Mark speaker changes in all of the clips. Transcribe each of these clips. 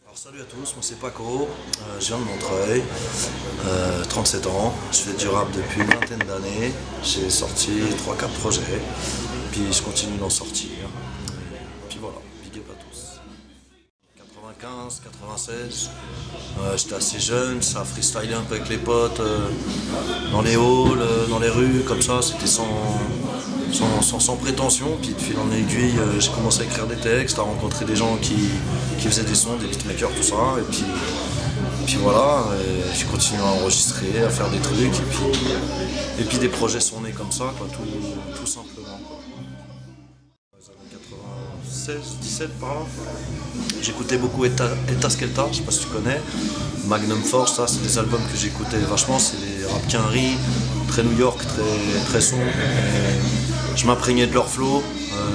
Speaker 1: Alors salut à tous, moi c'est Paco, je viens de Montreuil, 37 ans, je fais du rap depuis une vingtaine d'années, j'ai sorti 3-4 projets, puis je continue d'en sortir, puis voilà, big up à tous. 95, 96, j'étais assez jeune, ça freestylait un peu avec les potes, dans les halls, dans les rues, comme ça, c'était sans prétention, puis de fil en aiguille, j'ai commencé à écrire des textes, à rencontrer des gens qui faisaient des sons, des beatmakers, tout ça, et puis voilà, j'ai continué à enregistrer, à faire des trucs, et puis des projets sont nés comme ça, quoi, tout simplement. Quoi. Dans les années 96, 17 par là, j'écoutais beaucoup Eta Skelta, je sais pas si tu connais, Magnum Force, ça c'est des albums que j'écoutais vachement, c'est les rap quinri, très New York, très sombre. Je m'imprégnais de leur flow,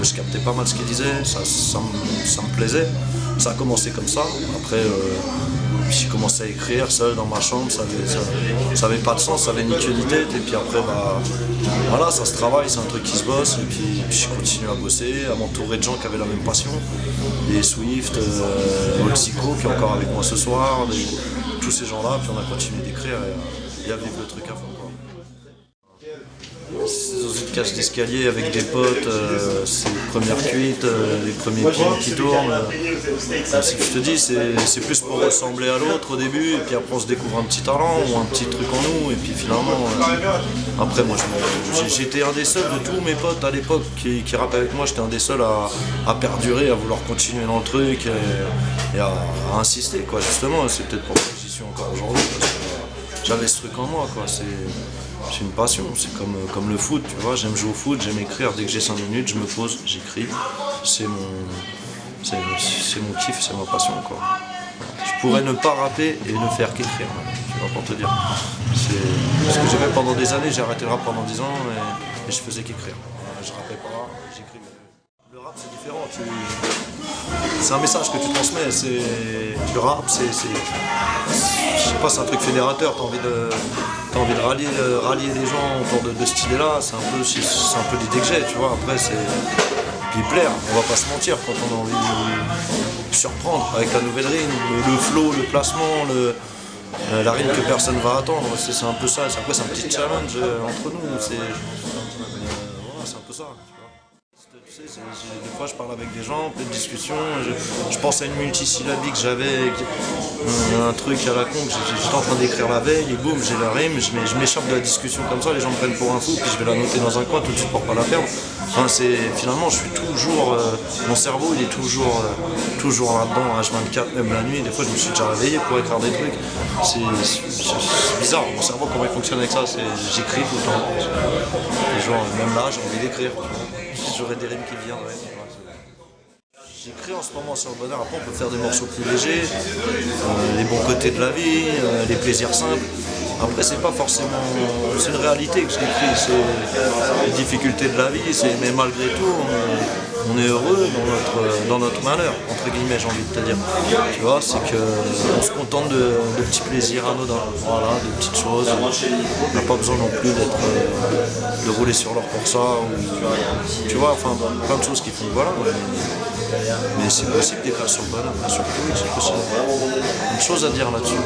Speaker 1: je captais pas mal ce qu'ils disaient, ça me plaisait. Ça a commencé comme ça, après j'ai commencé à écrire seul dans ma chambre, ça avait pas de sens, ça avait ni queue ni tête, et puis après voilà, ça se travaille, c'est un truc qui se bosse, et puis je continue à bosser, à m'entourer de gens qui avaient la même passion, des Swift, Oxico qui est encore avec moi ce soir, tous ces gens-là, puis on a continué d'écrire et à vivre le truc à fond. C'est dans une cage d'escalier avec des potes, c'est les premières cuites, les premiers pieds qui tournent. Je te dis, c'est plus pour ressembler à l'autre au début, et puis après on se découvre un petit talent ou un petit truc en nous, et puis finalement, après moi j'étais un des seuls de tous mes potes à l'époque qui rappaient avec moi, j'étais un des seuls à perdurer, à vouloir continuer dans le truc et à insister, quoi. Justement, c'est peut-être pour ça que j'y suis encore aujourd'hui, parce que j'avais ce truc en moi, quoi. C'est une passion, c'est comme le foot, tu vois, j'aime jouer au foot, j'aime écrire, dès que j'ai 5 minutes, je me pose, j'écris, c'est mon kiff, c'est ma passion, quoi. Je pourrais ne pas rapper et ne faire qu'écrire, tu vois, pour te dire. C'est ce que j'ai fait pendant des années, j'ai arrêté le rap pendant 10 ans et je faisais qu'écrire. Je rappais pas, j'écrivais. Le rap c'est différent, c'est un message que tu transmets, le rap je sais pas, c'est un truc fédérateur, t'as envie de rallier les gens autour de cette idée-là, c'est un peu l'idée que j'ai, tu vois, après c'est... Puis plaire, on va pas se mentir, quand on a envie de surprendre avec la nouvelle rime, le flow, le placement, la rime que personne va attendre, c'est un peu ça, après c'est un petit challenge entre nous, c'est un peu ça, tu vois. Tu sais, des fois je parle avec des gens, plein de discussions, je pense à une multisyllabique que j'avais, un truc à la con que j'étais en train d'écrire la veille et boum, j'ai la rime, je m'échappe de la discussion comme ça, les gens me prennent pour un fou, puis je vais la noter dans un coin tout de suite pour pas la perdre. Enfin, finalement je suis toujours, mon cerveau il est toujours là-dedans, H24, même la nuit, des fois je me suis déjà réveillé pour écrire des trucs. C'est bizarre, mon cerveau comment il fonctionne avec ça, j'écris tout le temps. Et genre, même là j'ai envie d'écrire. J'aurais des rimes qui viendraient. J'écris en ce moment sur le bonheur, après on peut faire des morceaux plus légers, les bons côtés de la vie, les plaisirs simples. Après c'est pas forcément, c'est une réalité que je décris, c'est les difficultés de la vie, mais malgré tout on est heureux dans notre malheur, entre guillemets j'ai envie de te dire. Tu vois, c'est qu'on se contente de petits plaisirs anodins, voilà, de petites choses. On n'a pas besoin non plus de rouler sur l'or pour ça, ou, tu vois, enfin plein de choses qui font, voilà. Mais c'est possible d'écrire sur le bonheur, bien sûr que oui, c'est possible. Une chose à dire là-dessus.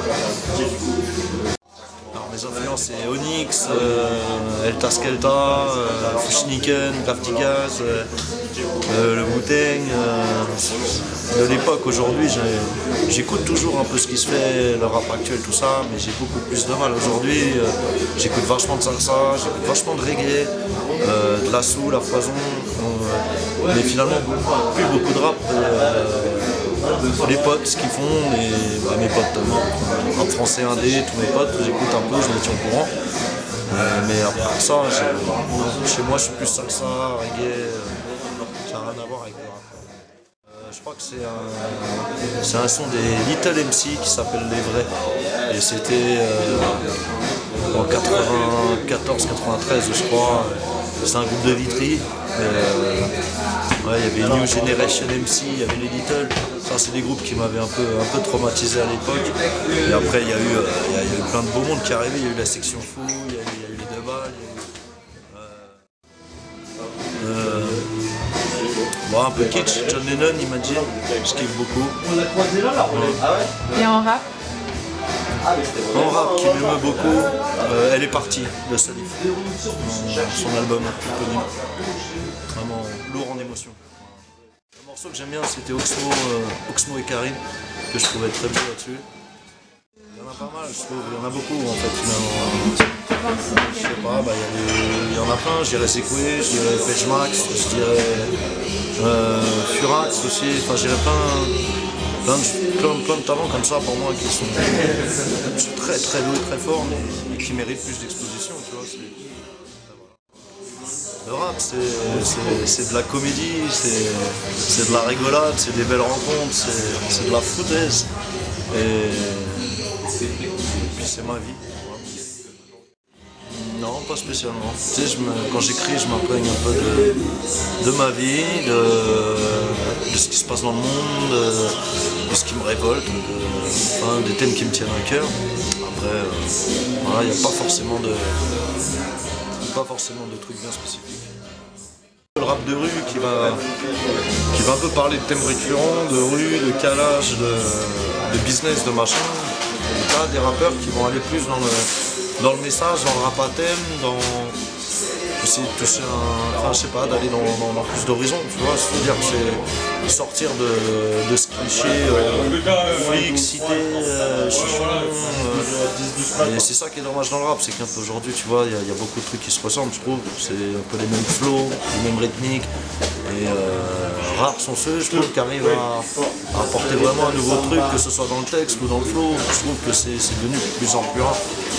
Speaker 1: Alors mes influences c'est Onyx, Eta Skelta, Fushniken, Kraftigaz, le Wu-Tang. De l'époque aujourd'hui, j'écoute toujours un peu ce qui se fait, le rap actuel, tout ça, mais j'ai beaucoup plus de mal aujourd'hui. J'écoute vachement de salsa, j'écoute vachement de reggae, de la soul, la foison, mais finalement plus beaucoup de rap. Les potes, ce qu'ils font, mes potes, rap français indé, tous mes potes, j'écoute un peu, je me tiens au courant. Mais après ça, chez moi je suis plus salsa, reggae, ça n'a rien à voir avec le rap. Je crois que c'est un son des Little MC qui s'appelle Les Vrais. Et c'était en 94-93 je crois. C'est un groupe de Vitry. Il y avait New Generation MC, il y avait les Little. Ça c'est des groupes qui m'avaient un peu traumatisé à l'époque. Et après il y a eu plein de beaux mondes qui arrivaient. Il y a eu la section fou, il y a eu les deux balles. Bon, un peu kitsch, John Lennon il m'a dit, je kiffe beaucoup.
Speaker 2: Et en rap?
Speaker 1: En rap qui m'aime beaucoup, Elle est partie de Salif, son album éponyme. Vraiment lourd en émotion. Le morceau que j'aime bien c'était Oxmo et Karine, que je trouvais très beau là-dessus. Il y en a pas mal, je trouve, il y en a beaucoup en fait finalement. Je sais pas, il y en a plein, je dirais Sekoué, je dirais Page Max, je dirais Furax aussi, enfin je dirais plein de talents comme ça pour moi qui sont très très doués, très forts mais qui méritent plus d'exposition, tu vois. Le rap c'est de la comédie, c'est de la rigolade, c'est des belles rencontres, c'est de la foutaise et puis c'est ma vie. Non, pas spécialement. Tu sais, quand j'écris, je m'imprègne un peu de ma vie, de ce qui se passe dans le monde, de ce qui me révolte, des thèmes qui me tiennent à cœur. Après, voilà, il n'y a pas forcément de trucs bien spécifiques. Le rap de rue qui va un peu parler de thèmes récurrents, de rue, de calage, de business, de machin. Et là, des rappeurs qui vont aller plus dans le message, dans le rap à thème, dans essayer de toucher enfin je sais pas, d'aller dans plus d'horizons, tu vois, c'est-à-dire que c'est sortir de ce cliché flic, cité, chichon, et c'est ça qui est dommage dans le rap, c'est qu'un peu aujourd'hui, tu vois, il y a beaucoup de trucs qui se ressemblent, je trouve, c'est un peu les mêmes flows, les mêmes rythmiques, et rares sont ceux, je trouve, qui arrivent à apporter vraiment un nouveau truc, que ce soit dans le texte ou dans le flow. Je trouve que c'est devenu de plus en plus rare.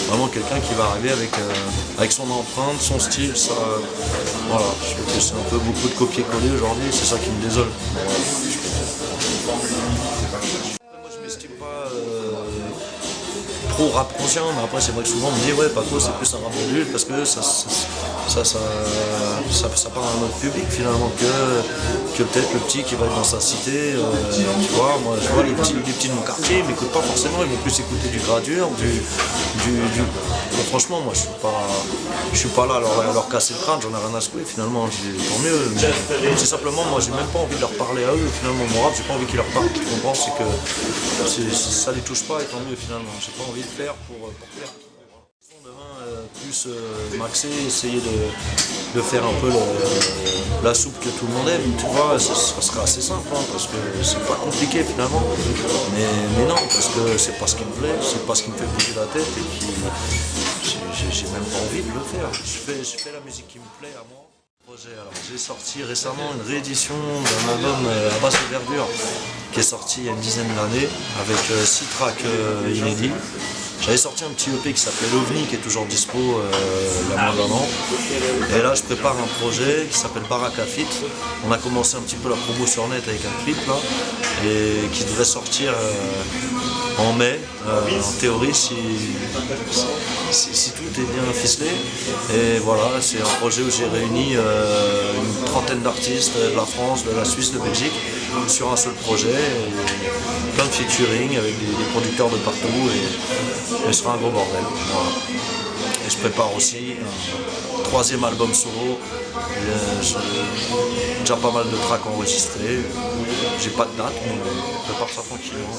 Speaker 1: Vraiment quelqu'un qui va arriver avec son empreinte, son style, ça, voilà. Je trouve que c'est un peu beaucoup de copier-coller aujourd'hui, c'est ça qui me désole. Moi je m'estime pas trop rap conscient, mais après c'est vrai que souvent on me dit ouais Paco c'est plus un rap adulte parce que ça parle à un autre public finalement que peut-être le petit qui va être dans sa cité, tu vois, moi je vois les petits de mon quartier, ils m'écoutent pas forcément, ils vont plus écouter du gradure, bon, franchement moi je suis pas là à leur casser le crâne, j'en ai rien à secouer finalement, tant mieux, c'est simplement moi j'ai même pas envie de leur parler à eux finalement, mon rap j'ai pas envie qu'ils leur parlent, tu comprends, c'est que ça les touche pas et tant mieux finalement, j'ai pas envie de faire pour plaire. Demain, plus maxer, essayer de faire un peu la soupe que tout le monde aime, tu vois, ça sera assez simple, hein, parce que c'est pas compliqué finalement, mais non, parce que c'est pas ce qui me plaît, c'est pas ce qui me fait bouger la tête, et puis j'ai même pas envie de le faire, je fais la musique qui me plaît à moi. Alors, j'ai sorti récemment une réédition d'un album à basse de verdure qui est sorti il y a une dizaine d'années avec 6 tracks inédits. J'avais sorti un petit EP qui s'appelait l'OVNI qui est toujours dispo il y a moins d'1 an. Et là je prépare un projet qui s'appelle Baraka Fit. On a commencé un petit peu la promo sur net avec un clip là et qui devrait sortir en mai, en théorie si tout est bien ficelé. Et voilà, c'est un projet où j'ai réuni une trentaine d'artistes de la France, de la Suisse, de Belgique sur un seul projet, et plein de featuring avec des producteurs de partout et ce sera un gros bordel. Voilà. Et je prépare aussi un 3e album solo. J'ai déjà pas mal de tracks enregistrés. J'ai pas de date, mais je prépare ça tranquillement.